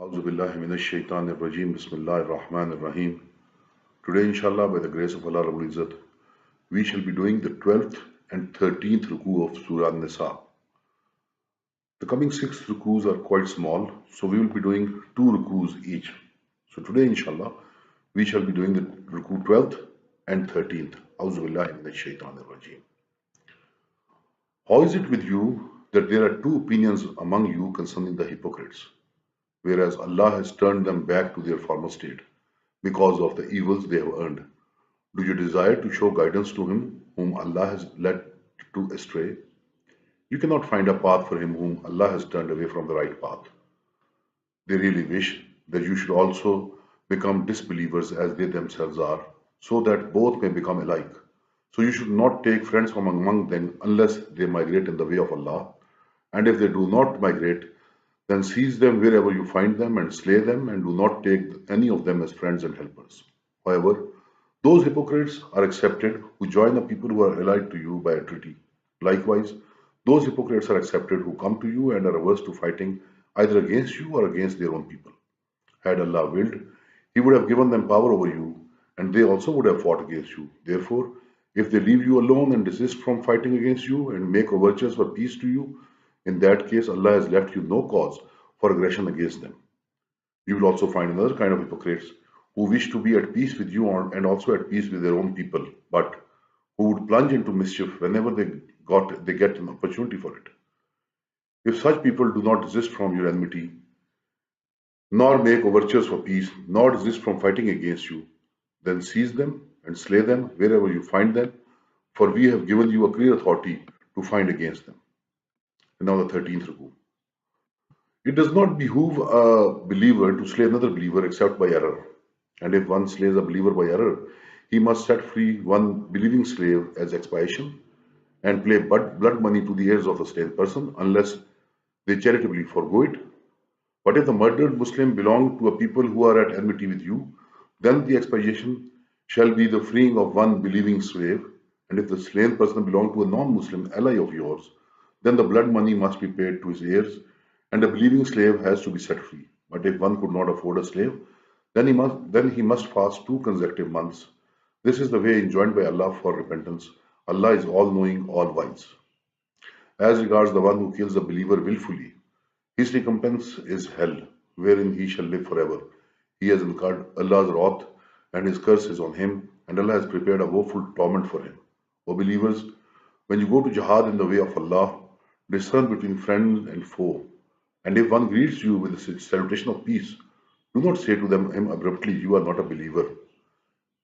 A'udhu billahi minash shaitanir rajim. Bismillahir rahmanir rahim. Today, inshallah, by the grace of Allah Rabbul Izzat, we shall be doing the 12th and 13th ruku of Surah AnNissa. The coming 6 rukus are quite small, so we will be doing 2 rukus each. So today, inshallah, we shall be doing the ruku 12th and 13th. A'udhu billahi minash shaitanir rajim. How is it with you that there are two opinions among you concerning the hypocrites, whereas Allah has turned them back to their former state because of the evils they have earned? Do you desire to show guidance to him whom Allah has led to astray? You cannot find a path for him whom Allah has turned away from the right path. They really wish that you should also become disbelievers as they themselves are, so that both may become alike. So you should not take friends from among them unless they migrate in the way of Allah. And if they do not migrate, then seize them wherever you find them and slay them, and do not take any of them as friends and helpers. However, those hypocrites are accepted who join the people who are allied to you by a treaty. Likewise, those hypocrites are accepted who come to you and are averse to fighting either against you or against their own people. Had Allah willed, He would have given them power over you, and they also would have fought against you. Therefore, if they leave you alone and desist from fighting against you and make overtures for peace to you, in that case Allah has left you no cause for aggression against them. You will also find another kind of hypocrites who wish to be at peace with you and also at peace with their own people, but who would plunge into mischief whenever they get an opportunity for it. If such people do not desist from your enmity, nor make overtures for peace, nor desist from fighting against you, then seize them and slay them wherever you find them, for we have given you a clear authority to find against them. And now the 13th ruku. It does not behoove a believer to slay another believer except by error. And if one slays a believer by error, he must set free one believing slave as expiation and pay blood money to the heirs of the slain person unless they charitably forego it. But if the murdered Muslim belong to a people who are at enmity with you, then the expiation shall be the freeing of one believing slave. And if the slain person belong to a non-Muslim ally of yours, then the blood money must be paid to his heirs, and a believing slave has to be set free. But if one could not afford a slave, then he must fast 2 consecutive months. This is the way enjoined by Allah for repentance. Allah is all-knowing, all-wise. As regards the one who kills a believer willfully, his recompense is hell, wherein he shall live forever. He has incurred Allah's wrath, and his curse is on him, and Allah has prepared a woeful torment for him. O believers, when you go to jihad in the way of Allah, discern between friend and foe. And if one greets you with a salutation of peace, do not say to him abruptly, "You are not a believer."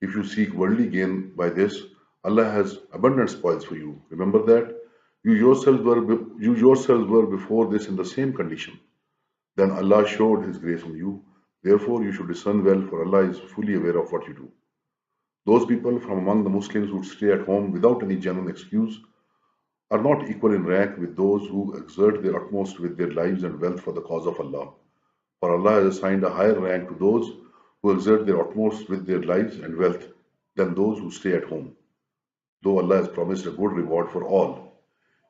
If you seek worldly gain by this, Allah has abundant spoils for you. Remember that you yourselves were before this in the same condition. Then Allah showed His grace on you. Therefore, you should discern well, for Allah is fully aware of what you do. Those people from among the Muslims who stay at home without any genuine excuse are not equal in rank with those who exert their utmost with their lives and wealth for the cause of Allah. For Allah has assigned a higher rank to those who exert their utmost with their lives and wealth than those who stay at home. Though Allah has promised a good reward for all,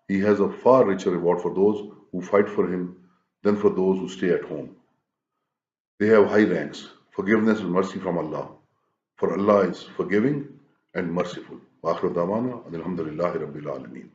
He has a far richer reward for those who fight for Him than for those who stay at home. They have high ranks, forgiveness and mercy from Allah. For Allah is forgiving and merciful. Wa akhiru da'wana, alhamdulillahi rabbil alameen.